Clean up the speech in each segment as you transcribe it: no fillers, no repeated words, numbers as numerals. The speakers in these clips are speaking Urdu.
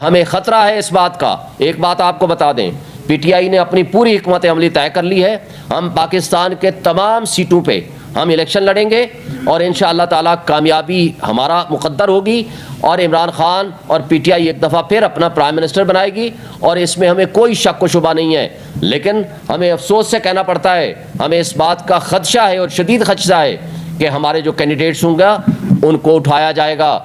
ہمیں خطرہ ہے اس بات کا. ایک بات آپ کو بتا دیں, پی ٹی آئی نے اپنی پوری حکمت عملی طے کر لی ہے. ہم پاکستان کے تمام سیٹوں پہ ہم الیکشن لڑیں گے اور انشاءاللہ تعالیٰ کامیابی ہمارا مقدر ہوگی, اور عمران خان اور پی ٹی آئی ایک دفعہ پھر اپنا پرائم منسٹر بنائے گی, اور اس میں ہمیں کوئی شک و شبہ نہیں ہے. لیکن ہمیں افسوس سے کہنا پڑتا ہے, ہمیں اس بات کا خدشہ ہے اور شدید خدشہ ہے کہ ہمارے جو کینڈیڈیٹس ہوں گا ان کو اٹھایا جائے گا.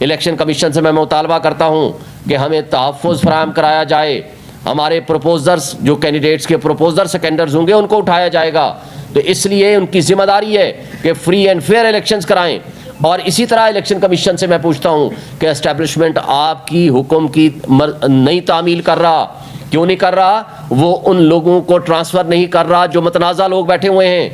الیکشن کمیشن سے میں مطالبہ کرتا ہوں کہ ہمیں تحفظ فراہم کرایا جائے. ہمارے پروپوزرز جو کینڈیڈیٹس کے پروپوزر سیکنڈرز ہوں گے ان کو اٹھایا جائے گا. تو اس لیے ان کی ذمہ داری ہے کہ فری اینڈ فیئر الیکشنز کرائیں. اور اسی طرح الیکشن کمیشن سے میں پوچھتا ہوں کہ اسٹیبلشمنٹ آپ کی حکم کی نہیں تعمیل کر رہا. کیوں نہیں کر رہا؟ وہ ان لوگوں کو ٹرانسفر نہیں کر رہا جو متنازع لوگ بیٹھے ہوئے ہیں.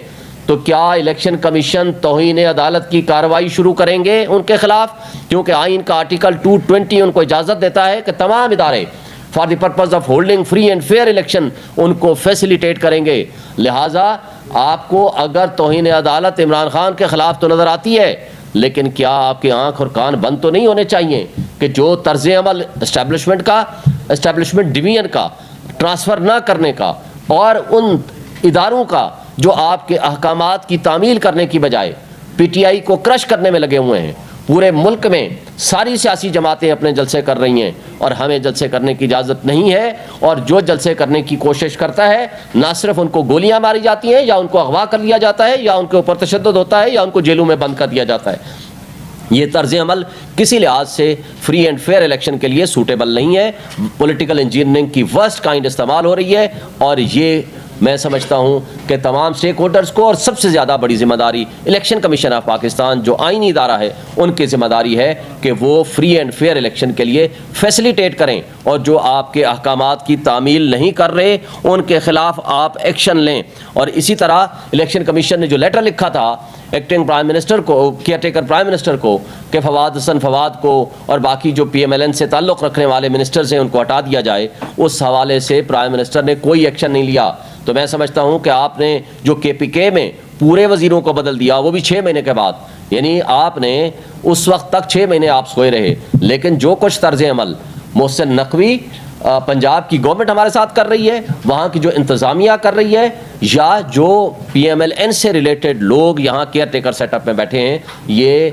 تو کیا الیکشن کمیشن توہین عدالت کی کارروائی شروع کریں گے ان کے خلاف؟ کیونکہ آئین کا آرٹیکل 220 ان کو اجازت دیتا ہے کہ تمام ادارے for the purpose of holding free and fair election ان کو فیسیلیٹیٹ کریں گے. لہٰذا آپ کو اگر توہین عدالت عمران خان کے خلاف تو نظر آتی ہے, لیکن کیا آپ کی آنکھ اور کان بند تو نہیں ہونے چاہیے کہ جو طرز عمل اسٹیبلشمنٹ ڈویژن کا ٹرانسفر نہ کرنے کا اور ان اداروں کا جو آپ کے احکامات کی تعمیل کرنے کی بجائے پی ٹی آئی کو کرش کرنے میں لگے ہوئے ہیں. پورے ملک میں ساری سیاسی جماعتیں اپنے جلسے کر رہی ہیں اور ہمیں جلسے کرنے کی اجازت نہیں ہے, اور جو جلسے کرنے کی کوشش کرتا ہے نہ صرف ان کو گولیاں ماری جاتی ہیں یا ان کو اغوا کر لیا جاتا ہے یا ان کے اوپر تشدد ہوتا ہے یا ان کو جیلوں میں بند کر دیا جاتا ہے. یہ طرز عمل کسی لحاظ سے فری اینڈ فیئر الیکشن کے لیے سوٹیبل نہیں ہے. پولیٹیکل انجینئرنگ کی ورسٹ کائنڈ استعمال ہو رہی ہے, اور یہ میں سمجھتا ہوں کہ تمام سٹیک ہولڈرز کو, اور سب سے زیادہ بڑی ذمہ داری الیکشن کمیشن آف پاکستان جو آئینی ادارہ ہے ان کی ذمہ داری ہے کہ وہ فری اینڈ فیئر الیکشن کے لیے فیسیلیٹیٹ کریں, اور جو آپ کے احکامات کی تعمیل نہیں کر رہے ان کے خلاف آپ ایکشن لیں. اور اسی طرح الیکشن کمیشن نے جو لیٹر لکھا تھا ایکٹنگ پرائم منسٹر کو, کیئر ٹیکر پرائم منسٹر کو, کہ فواد حسن فواد کو اور باقی جو پی ایم ایل این سے تعلق رکھنے والے منسٹرز ہیں ان کو ہٹا دیا جائے, اس حوالے سے پرائم منسٹر نے کوئی ایکشن نہیں لیا. تو میں سمجھتا ہوں کہ آپ نے جو کے پی کے میں پورے وزیروں کو بدل دیا وہ بھی 6 مہینے کے بعد, یعنی آپ نے اس وقت تک 6 مہینے آپ سوئے رہے, لیکن جو کچھ طرز عمل محسن نقوی پنجاب کی گورنمنٹ ہمارے ساتھ کر رہی ہے, وہاں کی جو انتظامیہ کر رہی ہے, یا جو پی ایم ایل این سے ریلیٹڈ لوگ یہاں کیئر ٹیکر سیٹ اپ میں بیٹھے ہیں, یہ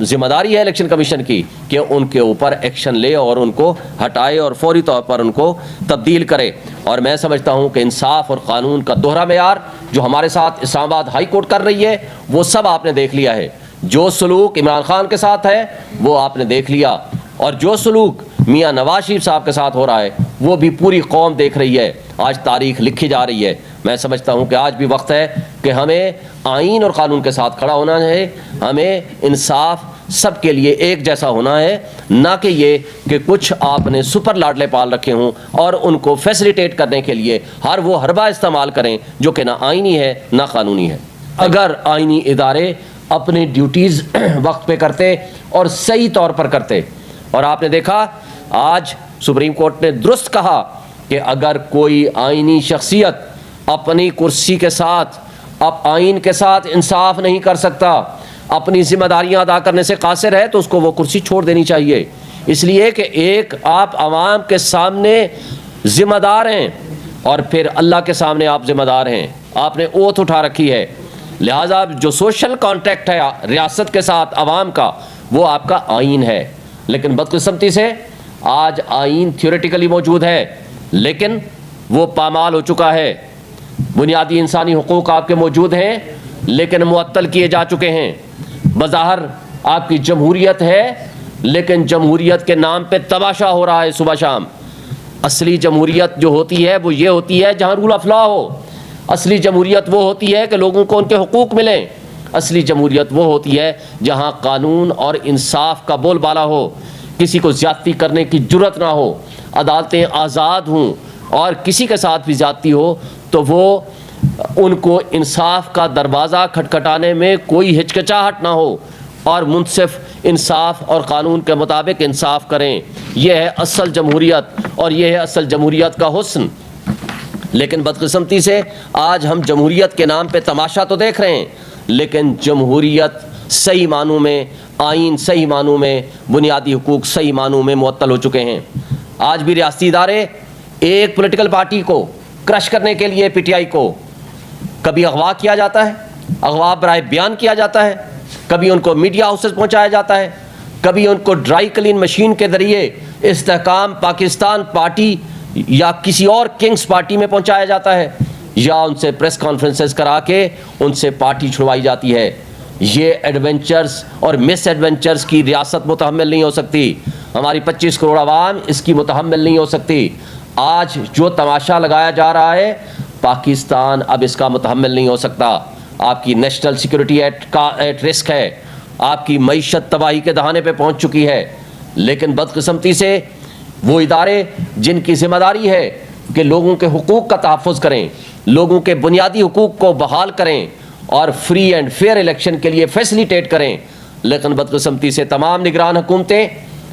ذمہ داری ہے الیکشن کمیشن کی کہ ان کے اوپر ایکشن لے اور ان کو ہٹائے اور فوری طور پر ان کو تبدیل کرے. اور میں سمجھتا ہوں کہ انصاف اور قانون کا دوہرا معیار جو ہمارے ساتھ اسلام آباد ہائی کورٹ کر رہی ہے وہ سب آپ نے دیکھ لیا ہے. جو سلوک عمران خان کے ساتھ ہے وہ آپ نے دیکھ لیا, اور جو سلوک میاں نواز شریف صاحب کے ساتھ ہو رہا ہے وہ بھی پوری قوم دیکھ رہی ہے. آج تاریخ لکھی جا رہی ہے. میں سمجھتا ہوں کہ آج بھی وقت ہے کہ ہمیں آئین اور قانون کے ساتھ کھڑا ہونا ہے. ہمیں انصاف سب کے لیے ایک جیسا ہونا ہے, نہ کہ یہ کہ کچھ آپ نے سپر لاڈلے پال رکھے ہوں اور ان کو فیسیلیٹیٹ کرنے کے لیے ہر وہ حربہ استعمال کریں جو کہ نہ آئینی ہے نہ قانونی ہے. اگر آئینی ادارے اپنی ڈیوٹیز وقت پہ کرتے اور صحیح طور پر کرتے, اور آپ نے دیکھا آج سپریم کورٹ نے درست کہا کہ اگر کوئی آئینی شخصیت اپنی کرسی کے ساتھ آئین کے ساتھ انصاف نہیں کر سکتا, اپنی ذمہ داریاں ادا کرنے سے قاصر ہے, تو اس کو وہ کرسی چھوڑ دینی چاہیے. اس لیے کہ ایک آپ عوام کے سامنے ذمہ دار ہیں اور پھر اللہ کے سامنے آپ ذمہ دار ہیں, آپ نے اوتھ اٹھا رکھی ہے. لہٰذا جو سوشل کانٹیکٹ ہے ریاست کے ساتھ عوام کا وہ آپ کا آئین ہے. لیکن بدقسمتی سے آج آئین تھیوریٹیکلی موجود ہے لیکن وہ پامال ہو چکا ہے. بنیادی انسانی حقوق آپ کے موجود ہیں لیکن معطل کیے جا چکے ہیں. بظاہر آپ کی جمہوریت ہے لیکن جمہوریت کے نام پہ تماشا ہو رہا ہے صبح شام. اصلی جمہوریت جو ہوتی ہے وہ یہ ہوتی ہے جہاں رول آف لا ہو. اصلی جمہوریت وہ ہوتی ہے کہ لوگوں کو ان کے حقوق ملیں. اصلی جمہوریت وہ ہوتی ہے جہاں قانون اور انصاف کا بول بالا ہو, کسی کو زیادتی کرنے کی جرت نہ ہو, عدالتیں آزاد ہوں, اور کسی کے ساتھ بھی زیادتی ہو تو وہ ان کو انصاف کا دروازہ کھٹکھٹانے میں کوئی ہچکچاہٹ نہ ہو, اور منصف انصاف اور قانون کے مطابق انصاف کریں. یہ ہے اصل جمہوریت اور یہ ہے اصل جمہوریت کا حسن. لیکن بدقسمتی سے آج ہم جمہوریت کے نام پہ تماشا تو دیکھ رہے ہیں, لیکن جمہوریت صحیح معنوں میں آئین صحیح معنوں میں، بنیادی حقوق صحیح معنوں میں معطل ہو چکے ہیں۔ آج بھی ریاستی ادارے ایک پولیٹیکل پارٹی کو کرش کرنے کے لیے پی ٹی آئی کو کبھی اغوا کیا جاتا ہے، اغوا برائے بیان کیا جاتا ہے، کبھی ان کو میڈیا ہاؤسز پہنچایا جاتا ہے، کبھی ان کو ڈرائی کلین مشین کے ذریعے استحکام پاکستان پارٹی یا کسی اور کنگز پارٹی میں پہنچایا جاتا ہے، یا ان سے پریس کانفرنسز کرا کے ان سے پارٹی چھڑوائی جاتی ہے۔ یہ ایڈونچرز اور مس ایڈونچرز کی ریاست متحمل نہیں ہو سکتی، ہماری 25 کروڑ عوام اس کی متحمل نہیں ہو سکتی۔ آج جو تماشا لگایا جا رہا ہے پاکستان اب اس کا متحمل نہیں ہو سکتا۔ آپ کی نیشنل سیکورٹی ایٹ رسک ہے، آپ کی معیشت تباہی کے دہانے پہ پہنچ چکی ہے، لیکن بدقسمتی سے وہ ادارے جن کی ذمہ داری ہے کہ لوگوں کے حقوق کا تحفظ کریں، لوگوں کے بنیادی حقوق کو بحال کریں اور فری اینڈ فیئر الیکشن کے لیے فیسیلیٹیٹ کریں، لیکن بدقسمتی سے تمام نگران حکومتیں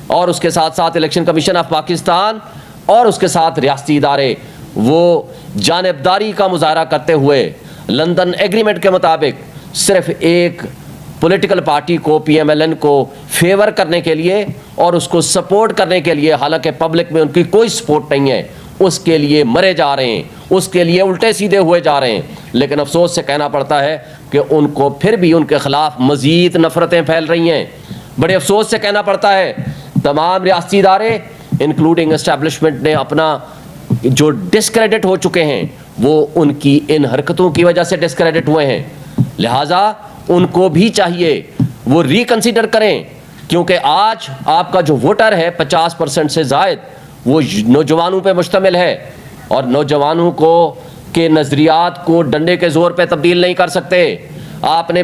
اور اس کے ساتھ ساتھ الیکشن کمیشن آف پاکستان اور اس کے ساتھ ریاستی ادارے وہ جانبداری کا مظاہرہ کرتے ہوئے لندن ایگریمنٹ کے مطابق صرف ایک پولیٹیکل پارٹی کو پی ایم ایل این کو فیور کرنے کے لیے اور اس کو سپورٹ کرنے کے لیے، حالانکہ پبلک میں ان کی کوئی سپورٹ نہیں ہے، اس کے لیے مرے جا رہے ہیں، اس کے لیے الٹے سیدھے ہوئے جا رہے ہیں۔ لیکن افسوس سے کہنا پڑتا ہے کہ ان کو پھر بھی ان کے خلاف مزید نفرتیں پھیل رہی ہیں۔ بڑے افسوس سے کہنا پڑتا ہے تمام ریاستی ادارے انکلوڈنگ اسٹیبلشمنٹ نے اپنا جو ڈسکریڈٹ ہو چکے ہیں وہ ان کی ان حرکتوں کی وجہ سے ڈسکریڈٹ ہوئے ہیں، لہٰذا ان کو بھی چاہیے وہ ریکنسیڈر کریں، کیونکہ آج آپ کا جو ووٹر ہے 50% سے زائد وہ نوجوانوں پہ مشتمل ہے، اور نوجوانوں کو کے نظریات کو ڈنڈے کے زور پہ تبدیل نہیں کر سکتے۔ آپ نے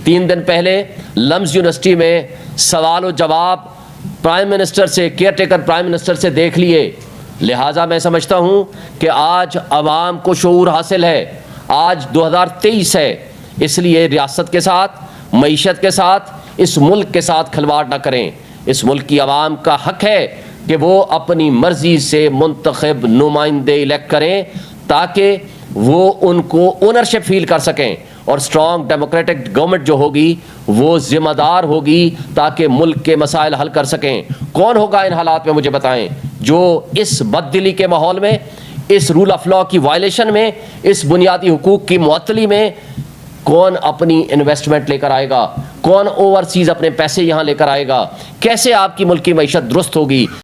3 دن پہلے لمز یونیورسٹی میں سوال و جواب پرائم منسٹر سے، کیئر ٹیکر پرائم منسٹر سے دیکھ لیے، لہٰذا میں سمجھتا ہوں کہ آج عوام کو شعور حاصل ہے، آج 2023 ہے، اس لیے ریاست کے ساتھ، معیشت کے ساتھ، اس ملک کے ساتھ کھلواڑ نہ کریں۔ اس ملک کی عوام کا حق ہے کہ وہ اپنی مرضی سے منتخب نمائندے الیکٹ کریں تاکہ وہ ان کو اونرشپ فیل کر سکیں، اور اسٹرانگ ڈیموکریٹک گورنمنٹ جو ہوگی وہ ذمہ دار ہوگی تاکہ ملک کے مسائل حل کر سکیں۔ کون ہوگا ان حالات میں مجھے بتائیں، جو اس بددلی کے ماحول میں، اس رول آف لا کی وائلیشن میں، اس بنیادی حقوق کی معطلی میں کون اپنی انویسٹمنٹ لے کر آئے گا، کون اوورسیز اپنے پیسے یہاں لے کر آئے گا، کیسے آپ کی ملک کی معیشت درست ہوگی؟